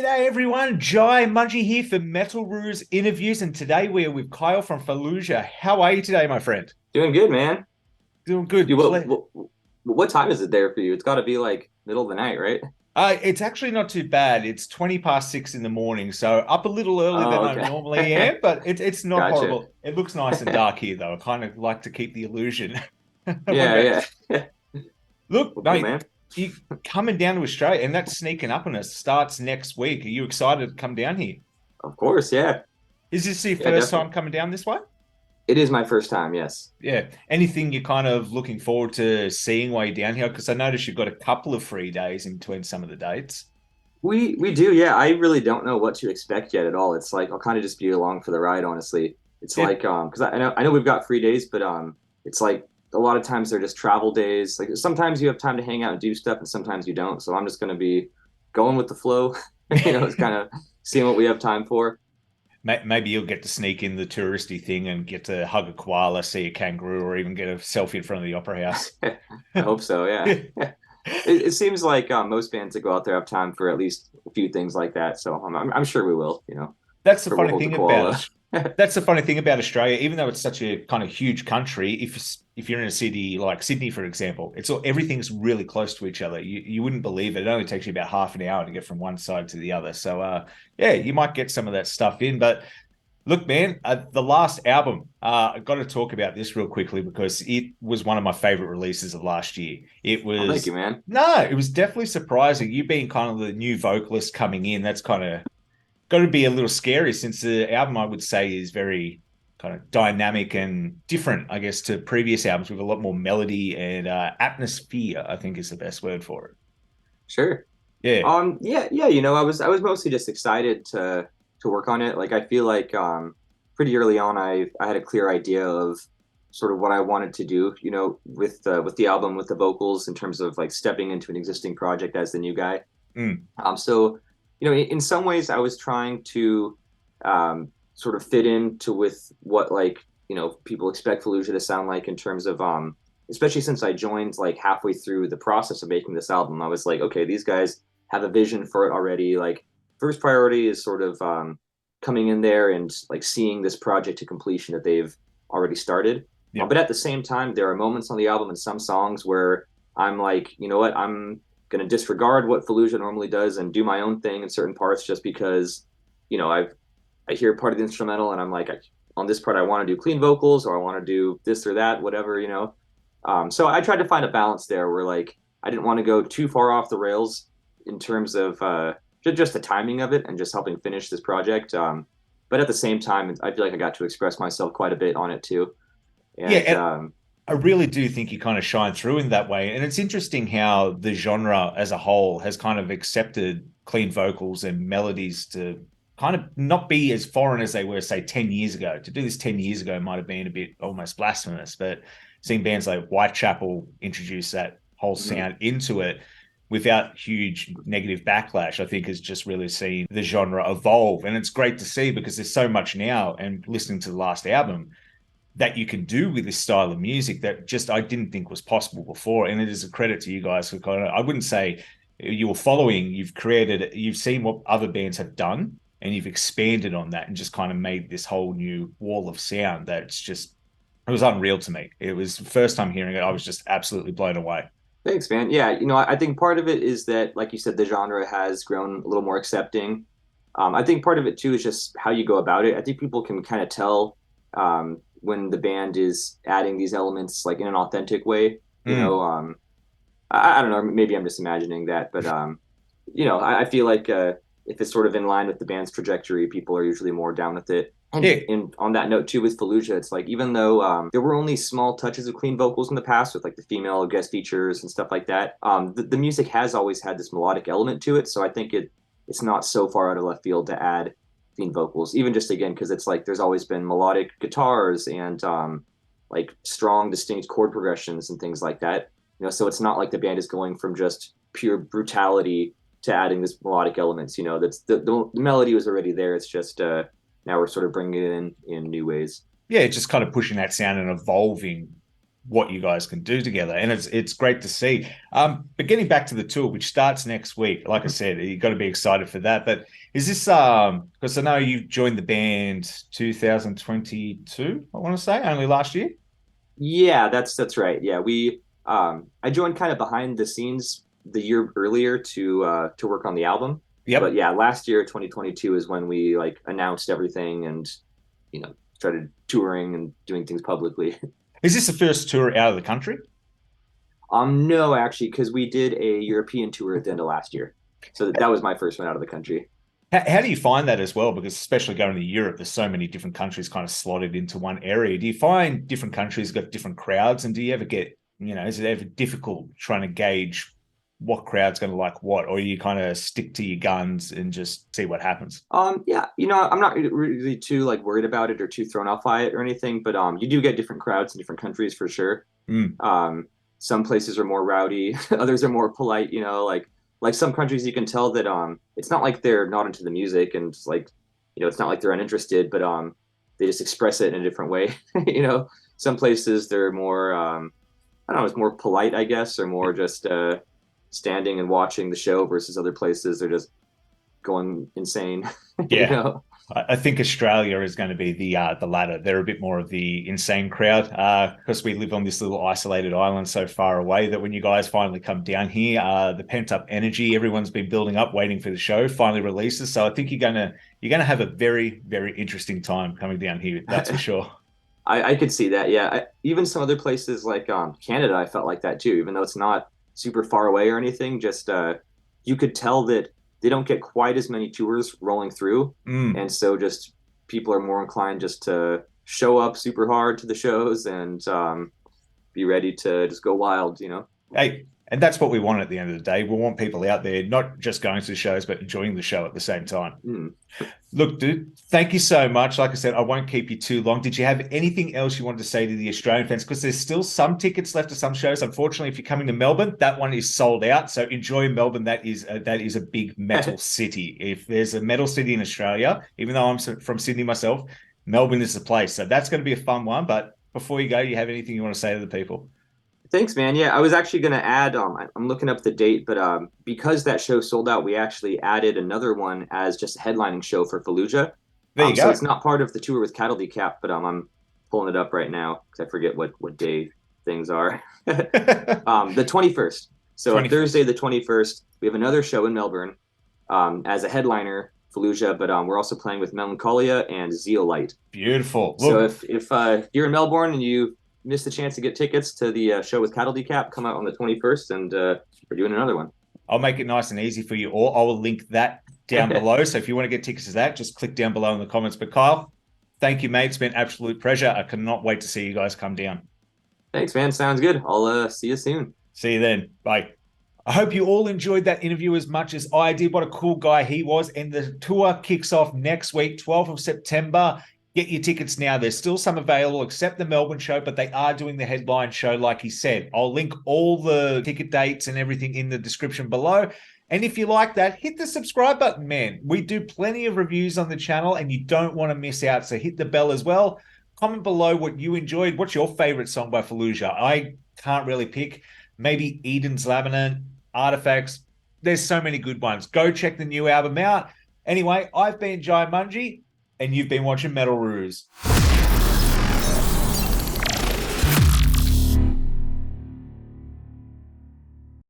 G'day everyone, Jaimunji here for Metal Roos interviews, and today we are with Kyle from Fallujah. How are you today, my friend? Doing good, man. Doing good. Dude, what time is it there for you? It's got to be like middle of the night, right? It's actually not too bad. It's 20 past 6 in the morning, so up a little earlier than Oh, I normally okay. am, but it's not Gotcha. horrible. It looks nice and dark here, though. I kind of like to keep the illusion. What Yeah, about yeah. look, Well, cool, mate? man. You coming down to Australia, and that's sneaking up on us. Starts next week. Are you excited to come down here? Of course, yeah. Is this your Yeah, first definitely. time coming down this way? It is my first time, yes. Yeah. Anything you're kind of looking forward to seeing while you're down here? Because I noticed you've got a couple of free days in between some of the dates. We do, yeah. I really don't know what to expect yet at all. It's like I'll kind of just be along for the ride, honestly. It's Yeah. like because I know we've got free days, but it's like a lot of times they're just travel days. Like sometimes you have time to hang out and do stuff, and sometimes you don't. So I'm just gonna be going with the flow. It's kind of seeing what we have time for. Maybe you'll get to sneak in the touristy thing and get to hug a koala, see a kangaroo, or even get a selfie in front of the opera house. I hope so, yeah. It seems like most bands that go out there have time for at least a few things like that. So I'm sure we will. That's the Sure we'll funny hold the thing about koala. it. That's the funny thing about Australia. Even though it's such a kind of huge country, if you're in a city like Sydney, for example, it's all everything's really close to each other. You wouldn't believe it. It only takes you about half an hour to get from one side to the other. So yeah, you might get some of that stuff in. But look, man, the last album, I got to talk about this real quickly because it was one of my favorite releases of last year. It Oh, thank was you, man. no, it was definitely surprising. You being kind of the new vocalist coming in, that's kind of got to be a little scary since the album I would say is very kind of dynamic and different, I guess, to previous albums with a lot more melody and atmosphere, I think is the best word for it. Sure. Yeah. Yeah, yeah. I was mostly just excited to work on it. Like I feel like pretty early on, I had a clear idea of sort of what I wanted to do. With the album, with the vocals, in terms of like stepping into an existing project as the new guy. Mm. So, in some ways, I was trying to sort of fit into with what like people expect Fallujah to sound like in terms of especially since I joined like halfway through the process of making this album. I was like, okay, these guys have a vision for it already. Like, first priority is sort of coming in there and like seeing this project to completion that they've already started. Yeah. But at the same time, there are moments on the album and some songs where I'm like, you know what, I'm going to disregard what Fallujah normally does and do my own thing in certain parts just because, I hear part of the instrumental and I'm like, on this part, I want to do clean vocals or I want to do this or that, whatever. So I tried to find a balance there where like I didn't want to go too far off the rails in terms of just the timing of it and just helping finish this project. But at the same time, I feel like I got to express myself quite a bit on it too. Yeah. And I really do think you kind of shine through in that way. And it's interesting how the genre as a whole has kind of accepted clean vocals and melodies to kind of not be as foreign as they were, say, 10 years ago. To do this 10 years ago might have been a bit almost blasphemous, but seeing bands like Whitechapel introduce that whole mhm. sound into it without huge negative backlash, I think has just really seen the genre evolve. And it's great to see because there's so much now. And listening to the last album, that you can do with this style of music that just I didn't think was possible before. And it is a credit to you guys for kind of, I wouldn't say you were following, you've created, you've seen what other bands have done and you've expanded on that and just kind of made this whole new wall of sound that's just, it was unreal to me. It was the first time hearing it. I was just absolutely blown away. Thanks, man. Yeah, I think part of it is that, like you said, the genre has grown a little more accepting. I think part of it too is just how you go about it. I think people can kind of tell when the band is adding these elements like in an authentic way. Mm. I don't know, maybe I'm just imagining that, but I feel like if it's sort of in line with the band's trajectory, people are usually more down with it. Yeah. And on that note too, with Fallujah, it's like even though there were only small touches of clean vocals in the past with like the female guest features and stuff like that, the music has always had this melodic element to it. So I think it's not so far out of left field to add clean vocals, even just again because it's like there's always been melodic guitars and like strong, distinct chord progressions and things like that. So it's not like the band is going from just pure brutality to adding this melodic elements. That's the melody was already there. It's just now we're sort of bringing it in new ways. Yeah, just kind of pushing that sound and evolving what you guys can do together, and it's great to see. But getting back to the tour, which starts next week, like I said, you got to be excited for that. But is this because I know you've joined the band 2022, I want to say, only last year? Yeah, that's right. Yeah, we I joined kind of behind the scenes the year earlier to work on the album. But Yep. yeah, last year 2022 is when we like announced everything and started touring and doing things publicly. Is this the first tour out of the country? No, actually, because we did a European tour at the end of last year. So that was my first one out of the country. How do you find that as well? Because especially going to Europe, there's so many different countries kind of slotted into one area. Do you find different countries got different crowds? And do you ever get, is it ever difficult trying to gauge what crowd's going to like what? Or you kind of stick to your guns and just see what happens? Yeah, I'm not really too like worried about it or too thrown off by it or anything, but you do get different crowds in different countries for sure. Some places are more rowdy, others are more polite, like some countries you can tell that it's not like they're not into the music and it's like it's not like they're uninterested, but they just express it in a different way. Some places they're more I don't know, it's more polite, I guess, or more just standing and watching the show versus other places they're just going insane. Yeah. I think Australia is going to be the latter. They're a bit more of the insane crowd because we live on this little isolated island so far away that when you guys finally come down here, the pent up energy everyone's been building up, waiting for the show, finally releases. So I think you're gonna have a very, very interesting time coming down here. That's for sure. I could see that. Yeah, even some other places like Canada, I felt like that too. Even though it's not super far away or anything, just you could tell that they don't get quite as many tours rolling through, and so just people are more inclined just to show up super hard to the shows and be ready to just go wild. Hey, and that's what we want at the end of the day. We want people out there not just going to the shows, but enjoying the show at the same time. Look, dude, thank you so much. Like I said, I won't keep you too long. Did you have anything else you wanted to say to the Australian fans? Because there's still some tickets left to some shows. Unfortunately, if you're coming to Melbourne, that one is sold out. So enjoy Melbourne. That is a big metal city. If there's a metal city in Australia, even though I'm from Sydney myself, Melbourne is the place. So that's going to be a fun one. But before you go, you have anything you want to say to the people? Thanks, man. Yeah, I was actually going to add, I'm looking up the date, but because that show sold out, we actually added another one as just a headlining show for Fallujah. There you go. So it's not part of the tour with Cattle Decap, but I'm pulling it up right now because I forget what day things are. The 21st. So 21st. Thursday, the 21st, we have another show in Melbourne as a headliner, Fallujah, but we're also playing with Melancholia and Zeolite. Beautiful. Look. So if you're in Melbourne and you missed the chance to get tickets to the show with Cattle Decap, come out on the 21st, and we're doing another one. I'll make it nice and easy for you all. I will link that down below. So if you want to get tickets to that, just click down below in the comments. But Kyle, thank you, mate. It's been an absolute pleasure. I cannot wait to see you guys come down. Thanks, man. Sounds good. I'll see you soon. See you then. Bye. I hope you all enjoyed that interview as much as I did. What a cool guy he was. And the tour kicks off next week, 12th of September. Get your tickets now. There's still some available except the Melbourne show, but they are doing the headline show like he said. I'll link all the ticket dates and everything in the description below. And if you like that, hit the subscribe button, man. We do plenty of reviews on the channel and you don't want to miss out. So hit the bell as well. Comment below what you enjoyed. What's your favorite song by Fallujah? I can't really pick. Maybe Eden's Laminate, Artifacts. There's so many good ones. Go check the new album out. Anyway, I've been Jaimunji, and you've been watching Metal Roos.